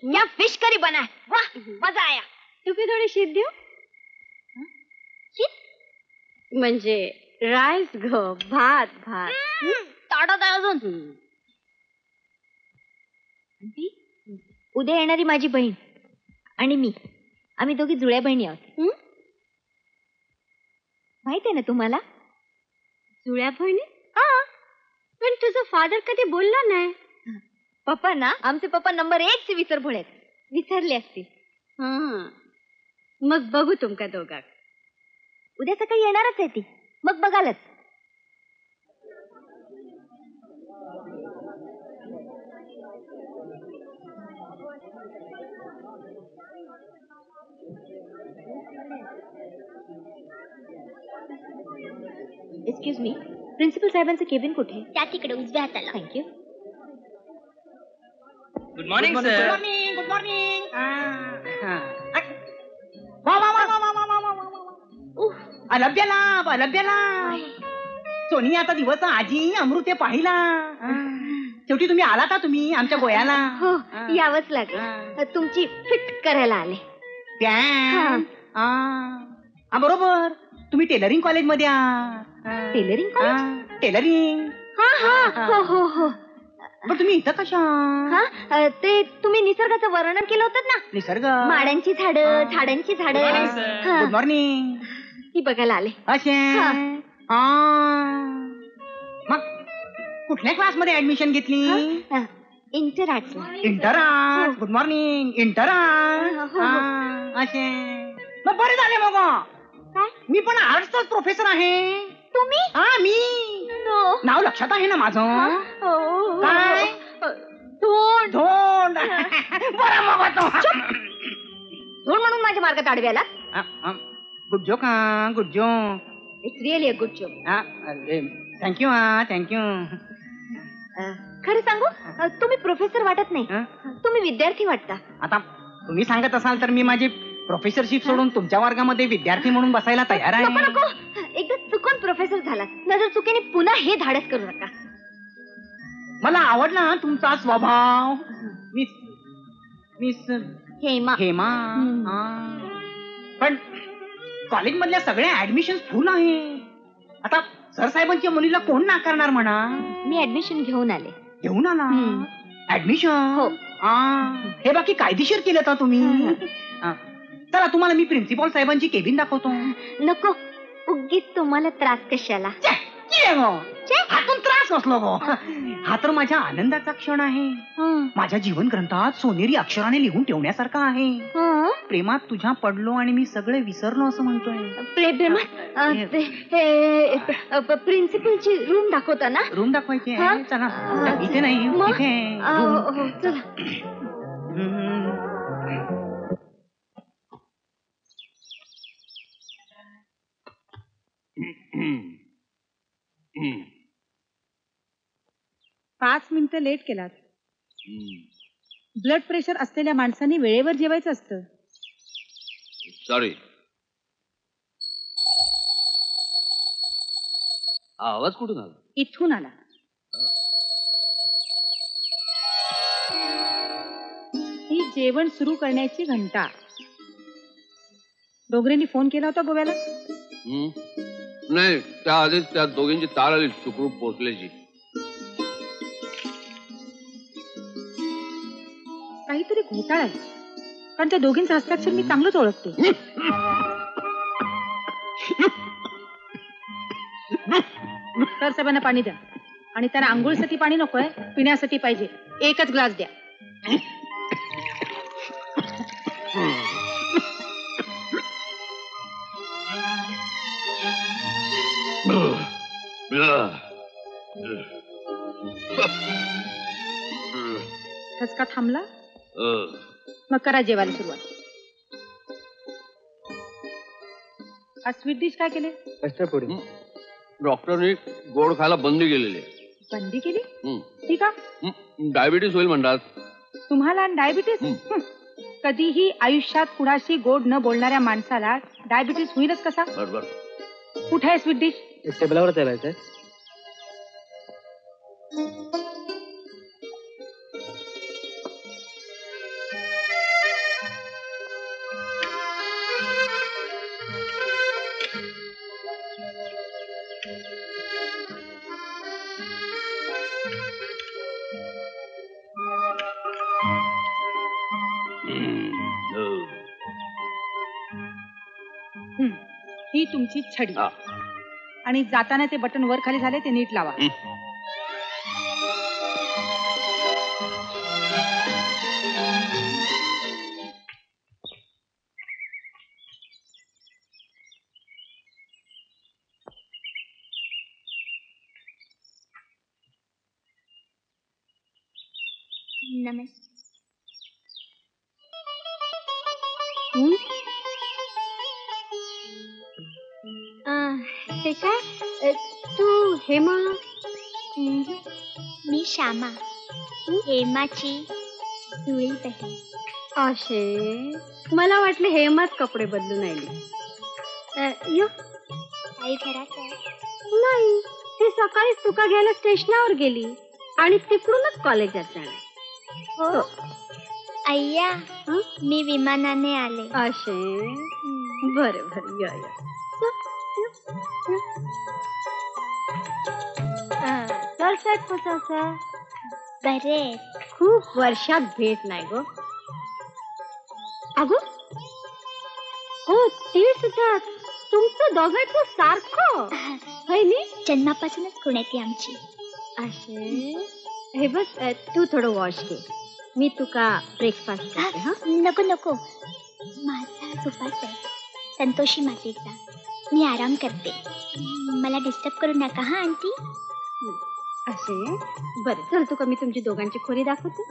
क्या fish curry बना है, वाह मजा आया. तू भी थोडी शीत देऊ? शीत म्हणजे राईस ग, भात भात. ताटात आहे अजून. उद्या येणारी माझी बहीण आणि मी, आम्ही दोघी जुळ्या बहिणी आहोत. माहिती आहे ना तुम्हाला? जुळ्या बहिणी? हा, पण तुझा फादर कधी बोलला नाही. पप्पा ना, आमचे पप्पा नंबर 1 चे विसरभोळे आहेत. विसरले असतील. मग बघू तुमका दोघांक. उद्या सकाळी येणारच आहे ती, मग बघालच. एक्सक्यूज मी, प्रिन्सिपल साहेबांचं केबिन कुठे? त्या तिकडे उजव्या हाताला. Thank you. Good morning sir. Good morning. Good morning. वा वा वा वा वा वा वा वा. अलभ्याला अलभ्याला. सोनी आता दिवस आजी अमृते पाहिला. शेवटी तुम्ही आला का तुम्ही आमच्या गोयाला? हो, यावंच लागलं. तुमची फिट करायला आले. बरोबर, तुम्ही टेलरिंग कॉलेज मध्ये टेलरिंग कॉलेज? टेलरिंग. हो हो हो. पण तुम्ही इथं कशा? ते तुम्ही निसर्गाचं वर्णन केलं होतं ना. निसर्ग, माडांची झाडं, झाडांची झाडं. Good morning. ती बघायला आले. असे मग कुठल्या क्लासमध्ये ऍडमिशन घेतली? इंटर आर्ट्सला. Inter art. Good morning. Inter art. असे मग बरे झाले. मग काय? मी पण आर्ट्सचाच प्रोफेसर आहे. तुम्ही? मी. नाव लक्षात आहे ना माझं? काय? धोंड. धोंड. बरं मग धोंड म्हणून माझ्या मार्गात आडव्याला. Good joke. Good joke. It's really a good joke. Thank you. Thank you. खरं सांगू, तुम्ही प्रोफेसर वाटत नाही, तुम्ही विद्यार्थी वाटता. आता तुम्ही सांगत असाल तर मी माझी प्रोफेसरशिप सोडून तुमच्या वर्गामध्ये विद्यार्थी म्हणून बसायला तयार आहे. नको नको, एकदा चुकून प्रोफेसर झाला, नजर चुकीने पुन्हा हे धाडस करू नका. मला आवडला तुमचा स्वभाव. मिस हेमा. हेमा. पण कॉलेज मधल्या सगळ्या ऍडमिशन फुल आहे. आता सर साहेबांच्या मुलीला कोण नाकारणार म्हणा? मी ऍडमिशन घेऊन आले. घेऊन आला ऍडमिशन? हो. हे बाकी कायदेशीर केलं का तुम्ही? चला तुम्हाला मी प्रिन्सिपल साहेबांची केबिन दाखवतो. नको, उगीच तुम्हाला त्रास कशाला? हातून त्रास नसलो गो. हा तर माझ्या आनंदाचा क्षण आहे. माझ्या जीवन ग्रंथात सोनेरी अक्षराने लिहून ठेवण्यासारखा आहे. प्रेमात तुझ्या पडलो आणि मी सगळे विसरलो असं म्हणतोय. प्रिन्सिपलची रूम दाखवता ना? रूम दाखवायची आहे? चला. इथे नाही, इथे. चला. पाच मिनिटं लेट केलात. ब्लड प्रेशर असलेल्या माणसाने वेळेवर जेवायचं असतं. सॉरी. आवाज कुठून आला? इथून आला. ही जेवण सुरू करण्याची घंटा. डोंगरेंनी फोन केला होता गोव्याला? नाही, त्या आधीच त्या दोघींची तार आली सुखरूप पोहोचल्याची. काहीतरी घोटाळा आहे, कारण त्या दोघींचं हस्ताक्षर मी चांगलंच ओळखते. सर साहेबांना पाणी द्या. आणि त्यांना आंघोळीसाठी पाणी नकोय, पिण्यासाठी पाहिजे. एकच ग्लास द्या. ठसका थांबला? मग करा जेवायला सुरुवात. आज स्वीट डिश काय केले? Custard pudding. डॉक्टरने गोड खायला बंदी केलेली आहे. बंदी केली? ठीक आहे. डायबिटीस होईल म्हणतात. तुम्हाला डायबिटीस? कधीही आयुष्यात कुणाशी गोड न बोलणाऱ्या माणसाला डायबिटीस होईलच कसा? बरोबर. कुठे आहे स्वीट डिश? टेबलावर ठेवायचं. ही तुमची छडी हा. आणि जाताना ते बटन वर खाली झाले ते नीट लावा. नमस्ते. ते काय तू हेमा मी श्यामा, हेमाची जुळी बहीण. अशे मला वाटले हेमाच कपडे बदलून आली. आई घरात आहे. नाही, ती सकाळीच तुका घ्यायला स्टेशनावर गेली आणि तिकडूनच कॉलेजात जाणार. हो अय्या, मी विमानाने आले. अशे बरं बरं या या. सर साहेब कसं असं? बरे. खूप वर्षात भेट नाही गो. अगो हो ते सुद्धा तुमचं दोघांचं सारखं है नी? जन्मापासूनच पुण्यात आमची. असे हे बघ, तू थोडं वॉश घे, मी तुका ब्रेकफास्ट करते. हा नको नको, माझा उपास आहे संतोषी मातेचा. मी आराम करते, मला डिस्टर्ब करू नका हा आंटी. असे बरं, चल तुका मी तुमची दोघांची खोली दाखवते.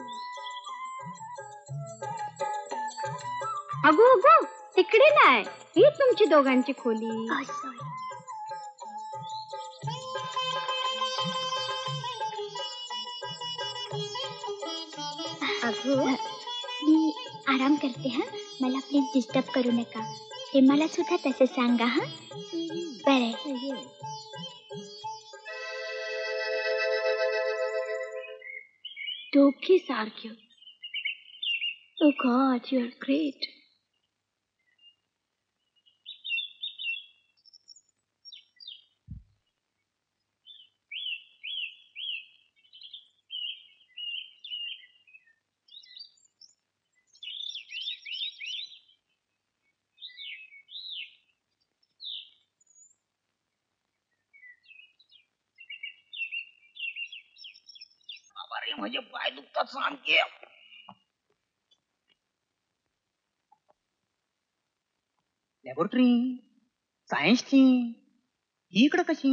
अगो अगो तिकडे नाही, ही तुमची दोघांची खोली. सॉरी. अगो मी आराम करते हा, मला प्लीज डिस्टर्ब करू नका. ते मला सुद्धा तसं सांगा हा. बरं. दोघी सारखे. ओ गॉड, यू आर ग्रेट. अरे माझे पाय दुखतात सांगते. लॅबोरेटरी सायन्सची ही इकडं कशी?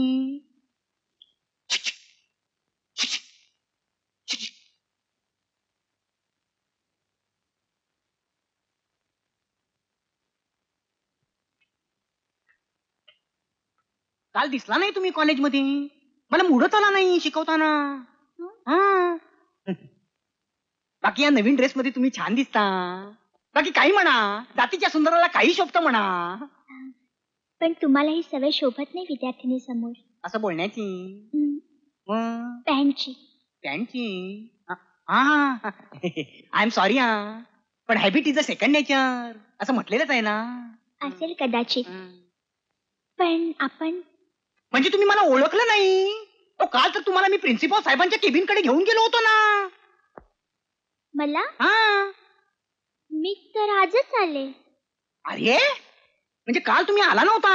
काल दिसला नाही तुम्ही कॉलेजमध्ये, मला मूडच आला नाही शिकवताना. हा. बाकी या नवीन ड्रेस मध्ये तुम्ही छान दिसता. बाकी काही म्हणा, जातीच्या सुंदराला काही शोभतं म्हणा. पण तुम्हाला ही सवय शोभत नाही विद्यार्थिनी समोर असं बोलण्याची. पॅन्टची. पॅन्टची. हा आय एम सॉरी हा, पण habit is a second nature असं म्हटलेलंच आहे ना. असेल कदाचित, पण आपण. म्हणजे तुम्ही मला ओळखलं नाही? काल तर तुम्हाला मी प्रिन्सिपल साहेबांच्या केबिन कडे घेऊन गेलो होतो ना. मला? हा. मी तर आजच आले. अरे म्हणजे काल तुम्ही आला नव्हता?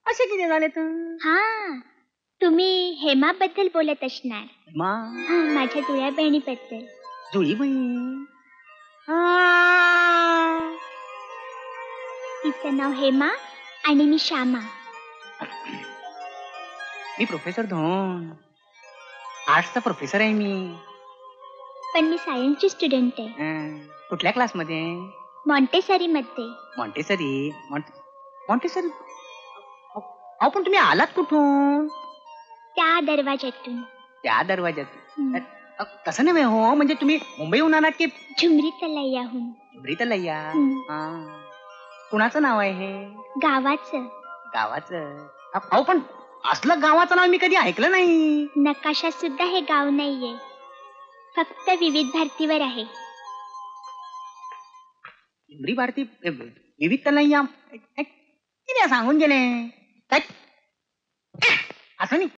असे किती झाले तर? हा, तुम्ही हेमाबद्दल बोलत असणार. हेमा? हा, माझ्या जुळ्या बहिणीबद्दल. जुळी बहीण? तिचं नाव हेमा आणि मी श्यामा. मी प्रोफेसर धोन, आर्ट्सचा प्रोफेसर आहे मी. पण मी सायन्सची स्टुडंट आहे. कुठल्या क्लासमध्ये? मॉन्टेसरी मध्ये. मॉन्टेसरी? मॉन्टेसरी? अहो पण तुम्ही आलात कुठून? त्या दरवाज्यातून. त्या दरवाज्यात? तसं नव्हे हो, म्हणजे तुम्ही मुंबईहून आलात की? झुमरी तलैयाहून. झुमरी तलैया? कुणाचं नाव आहे हे? गावाचं. गावाचं? अहो पण असलं गावाचं नाव मी कधी ऐकलं नाही. नकाशात सुद्धा हे गाव नाहीये, फक्त विविध भारतीवर आहे. झुमरी भारती विविध तलैया? किती सांगून गेले असं नाही.